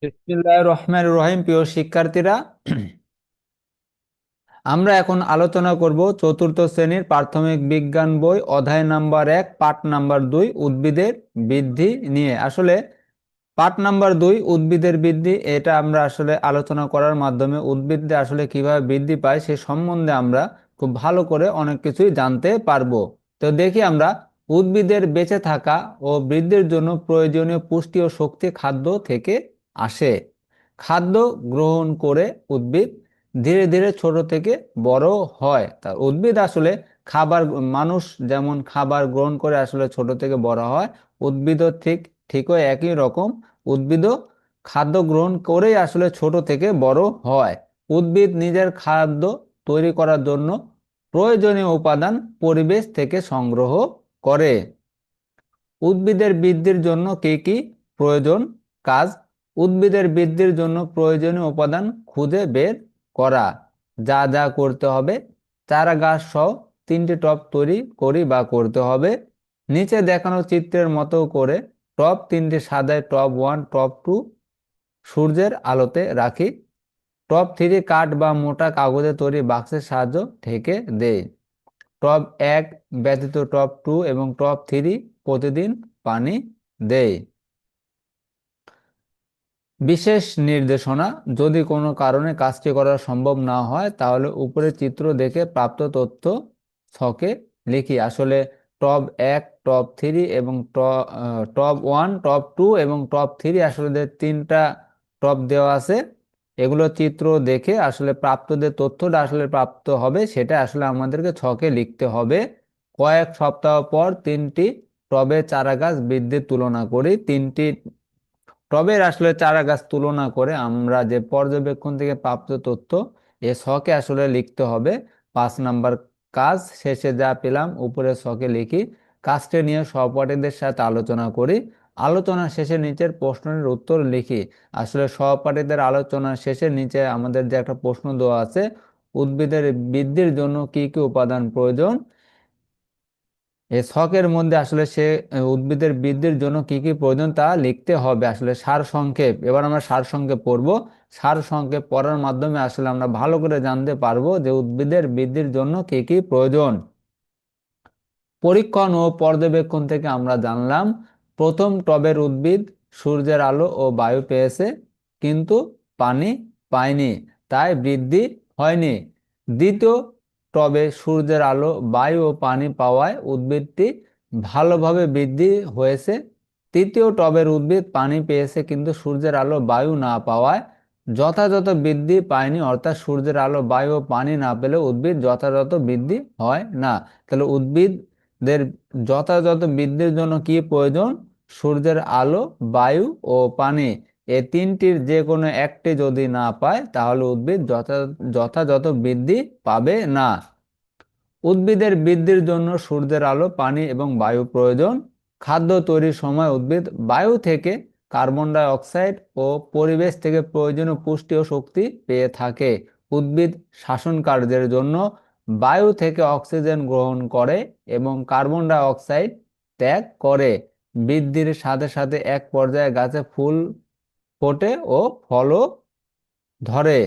বিসমিল্লাহির রহমানির রহিম। প্রিয় শিক্ষার্থীরা, আমরা এখন আলোচনা করব চতুর্থ শ্রেণীর প্রাথমিক বিজ্ঞান বই অধ্যায় নাম্বার 1 পাঠ নাম্বার 2 উদ্ভিদের বৃদ্ধি নিয়ে। আসলে পার্ট নাম্বার 2 উদ্ভিদের বৃদ্ধি, এটা আমরা আসলে আলোচনা করার মাধ্যমে উদ্ভিদে আসলে কিভাবে বৃদ্ধি পায় সে সম্বন্ধে আমরা খুব ভালো করে অনেক কিছুই জানতে পারবো। তো দেখি আমরা, উদ্ভিদের বেঁচে থাকা ও বৃদ্ধির জন্য প্রয়োজনীয় পুষ্টি ও শক্তি খাদ্য থেকে আসে। খাদ্য গ্রহণ করে উদ্ভিদ ধীরে ধীরে ছোট থেকে বড় হয়। তা উদ্ভিদ আসলে খাবার, মানুষ যেমন খাবার গ্রহণ করে আসলে ছোট থেকে বড় হয়, উদ্ভিদও ঠিকই একই রকম। উদ্ভিদও খাদ্য গ্রহণ করেই আসলে ছোট থেকে বড় হয়। উদ্ভিদ নিজের খাদ্য তৈরি করার জন্য প্রয়োজনীয় উপাদান পরিবেশ থেকে সংগ্রহ করে। উদ্ভিদের বৃদ্ধির জন্য কি কি প্রয়োজন? কাজ: উদ্ভিদের বৃদ্ধির জন্য প্রয়োজনীয় উপাদান খুঁজে বের করা। যা যা করতে হবে: চারা গাছ সহ 3টি টব তৈরি করি বা করতে হবে। নিচে দেখানো চিত্রের মতো করে টব 3টি সাজায়। টব 1, টব 2 সূর্যের আলোতে রাখি। টব 3 কাঠ বা মোটা কাগজে তৈরি বাক্সের সাহায্য ঢেকে দেই। টব 1 ব্যতীত টব 2 এবং টব 3 প্রতিদিন পানি দেয়। বিশেষ নির্দেশনা: যদি কোনো কারণে কাজটি করা সম্ভব না হয় তাহলে উপরের চিত্র দেখে প্রাপ্ত তথ্য ছকে লিখি। আসলে টব 1, টব 3 এবং টব 1, টব 2 এবং টব 3 আসলে যে 3টা টব দেওয়া আছে, এগুলো চিত্র দেখে আসলে প্রাপ্ত যে তথ্যটা আসলে প্রাপ্ত হবে সেটা আসলে আমাদেরকে ছকে লিখতে হবে। কয়েক সপ্তাহ পর 3টি টবে চারা গাছ বৃদ্ধির তুলনা করি। 3টি টবের আসলে চারা গাছ তুলনা করে আমরা যে পর্যবেক্ষণ থেকে প্রাপ্ত তথ্য এ ছকে আসলে লিখতে হবে। 5 নাম্বার কাজ: শেষে যা পেলাম উপরে ছকে লিখি। কাজটি নিয়ে সহপাঠীদের সাথে আলোচনা করি। আলোচনা শেষে নিচের প্রশ্নের উত্তর লিখি। আসলে সহপাঠীদের আলোচনা শেষে নিচে আমাদের যে একটা প্রশ্ন দেওয়া আছে, উদ্ভিদের বৃদ্ধির জন্য কি কি উপাদান প্রয়োজন, এই ছকের মধ্যে আসলে সে উদ্ভিদের বৃদ্ধির জন্য কি কি প্রয়োজন তা লিখতে হবে। আসলে সার সংক্ষেপ, এবার আমরা সার সংক্ষেপ পড়ব। সার সংক্ষেপ পড়ার মাধ্যমে আসলে আমরা ভালো করে জানতে পারবো যে উদ্ভিদের বৃদ্ধির জন্য কি কি প্রয়োজন। পরীক্ষণ ও পর্যবেক্ষণ থেকে আমরা জানলাম, প্রথম টবের উদ্ভিদ সূর্যের আলো ও বায়ু পেয়েছে কিন্তু পানি পায়নি, তাই বৃদ্ধি হয়নি। দ্বিতীয় টবে সূর্যের আলো, বায়ু ও পানি পাওয়ায় উদ্ভিদটি ভালোভাবে বৃদ্ধি হয়েছে। তৃতীয় টবের উদ্ভিদ পানি পেয়েছে কিন্তু সূর্যের আলো, বায়ু না পাওয়ায় যথাযথ বৃদ্ধি পায়নি। অর্থাৎ সূর্যের আলো, বায়ু ও পানি না পেলে উদ্ভিদ যথাযথ বৃদ্ধি হয় না। তাহলে উদ্ভিদদের যথাযথ বৃদ্ধির জন্য কি প্রয়োজন? সূর্যের আলো, বায়ু ও পানি। এই তিনটির যে কোনো একটি যদি না পায় তাহলে উদ্ভিদ যথাযথ বৃদ্ধি পাবে না। উদ্ভিদের বৃদ্ধির জন্য সূর্যের আলো, পানি এবং বায়ু প্রয়োজন। খাদ্য তৈরির সময় উদ্ভিদ বায়ু থেকে কার্বন ডাই অক্সাইড ও পরিবেশ থেকে প্রয়োজনীয় পুষ্টি ও শক্তি পেয়ে থাকে। উদ্ভিদ শ্বসন কার্যের জন্য বায়ু থেকে অক্সিজেন গ্রহণ করে এবং কার্বন ডাই অক্সাইড ত্যাগ করে। বৃদ্ধির সাথে সাথে এক পর্যায়ে গাছে ফুল ফোটে ও ফলও ধরে।